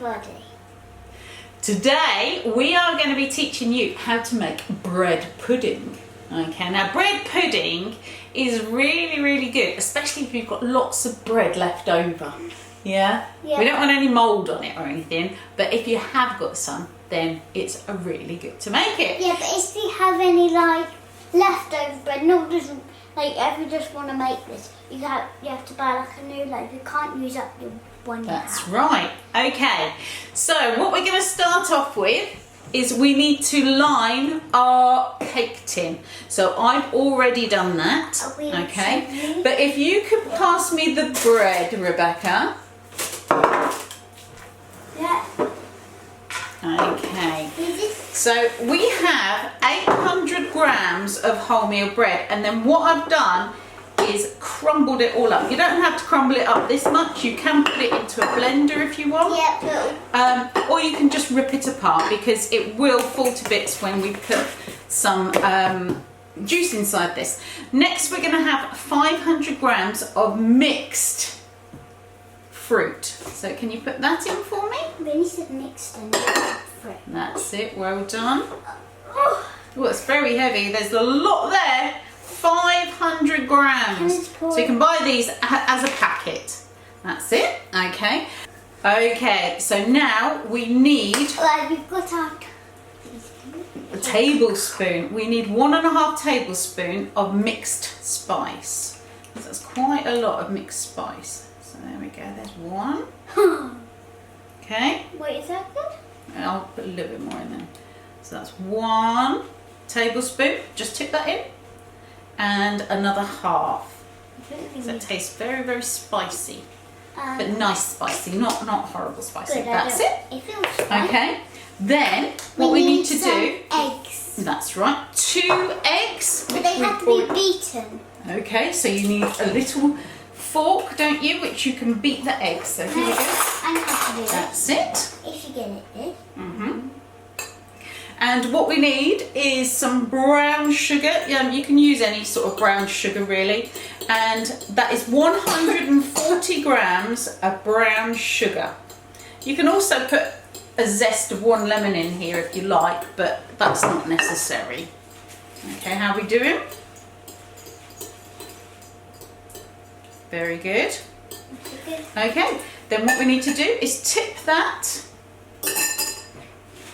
everybody. Today we are going to be teaching you how to make bread pudding. Okay, now bread pudding is really good, especially if you've got lots of bread left over. Yeah? We don't want any mould on it or anything, but if you have got some, then it's really good to make it. Yeah, but if you have any like leftover bread, not just like if you just want to make this, you have to buy like a new loaf. You can't use up your one. That's right. Okay, so what we're going to start off with is we need to line our cake tin. So I've already done that. Okay, but if you could pass me the bread, Rebecca. Yeah. Okay, so we have 800 grams of wholemeal bread, and then what I've done is crumbled it all up. You don't have to crumble it up this much. You can put it into a blender if you want. Or you can just rip it apart because it will fall to bits when we put some juice inside this. Next, we're going to have 500 grams of mixed fruit. So can you put that in for me? Really said mixed and fruit. That's it. Well done. Oh, it's very heavy. There's a lot there. 500 grams. So you can buy these as a packet. That's it. Okay. Okay, so now we need we've got our a tablespoon. We need 1.5 tablespoons of mixed spice. So that's quite a lot of mixed spice. So there we go. There's one. Okay. Wait, is that good? I'll put a little bit more in there. So that's 1 tablespoon. Just tip that in. And another half. So it tastes very spicy, but nice spicy, not horrible spicy. Good, that's it. It feels fine. Okay. Then what we need to do. Eggs. That's right. 2 eggs. But they have to be beaten. Okay. So you need a little fork, don't you, which you can beat the eggs. So here we go. I know how to do it. That's it. If you get it good. And what we need is some brown sugar. You can use any sort of brown sugar really. And that is 140 grams of brown sugar. You can also put a zest of 1 lemon in here if you like, but that's not necessary. Okay, how are we doing? Very good. Okay, then what we need to do is tip that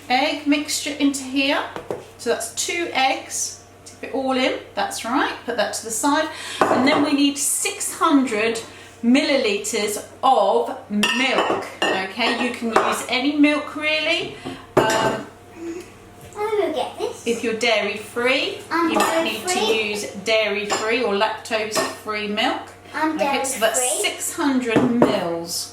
egg mixture into here. So that's 2 eggs. Tip it all in. That's right. Put that to the side. And then we need 600 milliliters of milk. Okay, you can use any milk really. I'm gonna get this. If you're dairy free, you might need to use dairy free or lactose free milk. I'm dairy so that's free. 600 mils.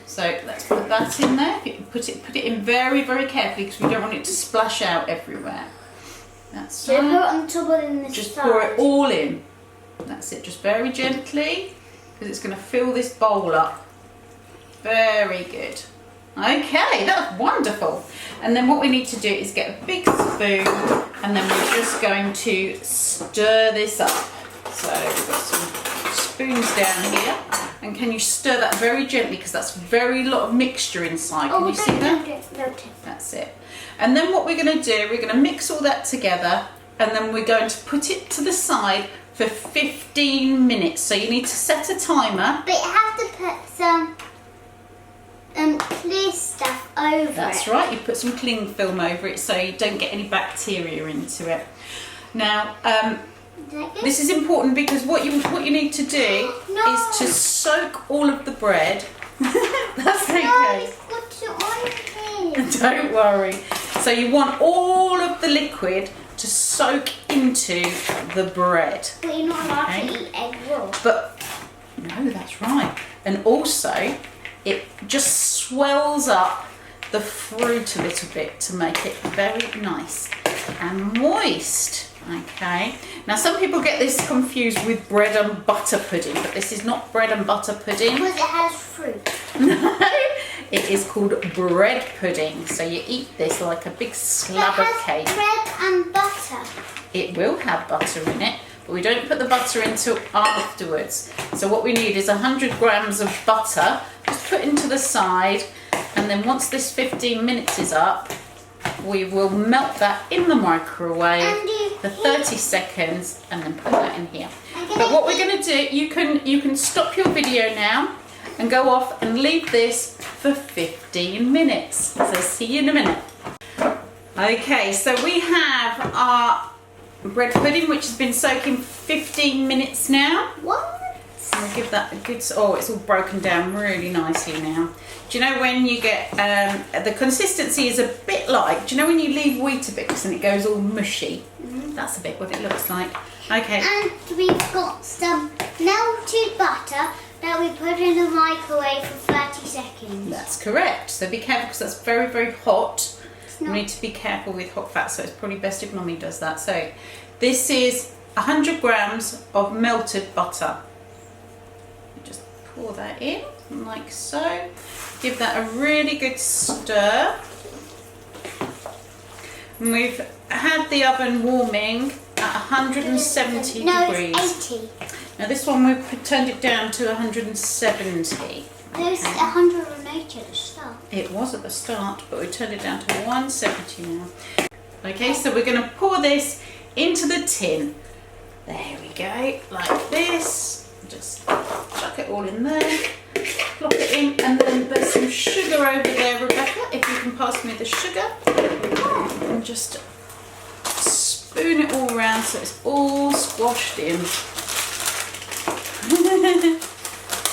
So let's put that in there. Put it in very carefully because we don't want it to splash out everywhere. That's so put it on top of in this just side. pour it all in. That's it. Just very gently because it's going to fill this bowl up. Very good. Okay, that's wonderful. And then what we need to do is get a big spoon and then we're just going to stir this up. So we've got some spoons down here. And can you stir that very gently because that's very lot of mixture inside. Can you see that? That's it. And then what we're going to do, we're going to mix all that together and then we're going to put it to the side for 15 minutes. So you need to set a timer. But you have to put some clear stuff over it. That's right, you put some cling film over it so you don't get any bacteria into it. Now, this is important because what you need to do is to soak all of the bread. That's okay. No, it's got to on here. Don't worry. So you want all of the liquid to soak into the bread. But you're not allowed to eat egg raw. But no, that's right. And also, it just swells up the fruit a little bit to make it very nice and moist. Okay, now some people get this confused with bread and butter pudding, but this is not bread and butter pudding. Because it has fruit. No, it is called bread pudding. So you eat this like a big slab of cake. Bread and butter. It will have butter in it, but we don't put the butter until afterwards. So what we need is 100 grams of butter, just put into the side, And then once this 15 minutes is up, we will melt that in the microwave for 30 seconds and then put that in here. But what we're going to do, you can stop your video now and go off and leave this for 15 minutes. So see you in a minute. Okay, so we have our bread pudding, which has been soaking for 15 minutes now. What? And we'll give that a good, oh, it's all broken down really nicely now. Do you know when you get, the consistency is a bit like, do you know when you leave Weetabix and it goes all mushy? Mm-hmm. That's a bit what it looks like. Okay. And we've got some melted butter that we put in the microwave for 30 seconds. That's correct. So be careful because that's very, very hot. You not- need to be careful with hot fat, so it's probably best if Mummy does that. So this is 100 grams of melted butter. Just pour that in like so. Give that a really good stir. And we've had the oven warming at 170 degrees. It's 80. Now this one we've turned it down to 170. There's 180 at the start. It was at the start, but we turned it down to 170 now. Okay, so we're going to pour this into the tin. There we go, like this. Just chuck it all in there, plop it in, and then there's some sugar over there, Rebecca, if you can pass me the sugar. And just spoon it all around so it's all squashed in.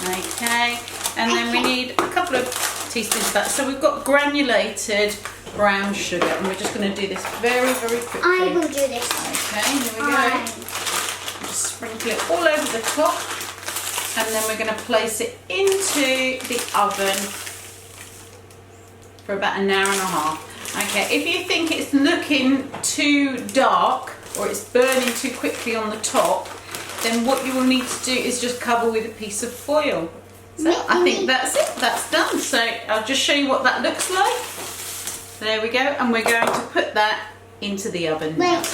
Okay, and then we need a couple of teaspoons of that. So we've got granulated brown sugar, and we're just going to do this very, very quickly. I will do this. Okay, here we go. Just sprinkle it all over the top, and then we're going to place it into the oven for about an hour and a half. Okay, if you think it's looking too dark or it's burning too quickly on the top, then what you will need to do is just cover with a piece of foil. So I think that's it, that's done. So I'll just show you what that looks like. There we go, and we're going to put that into the oven now. Wait.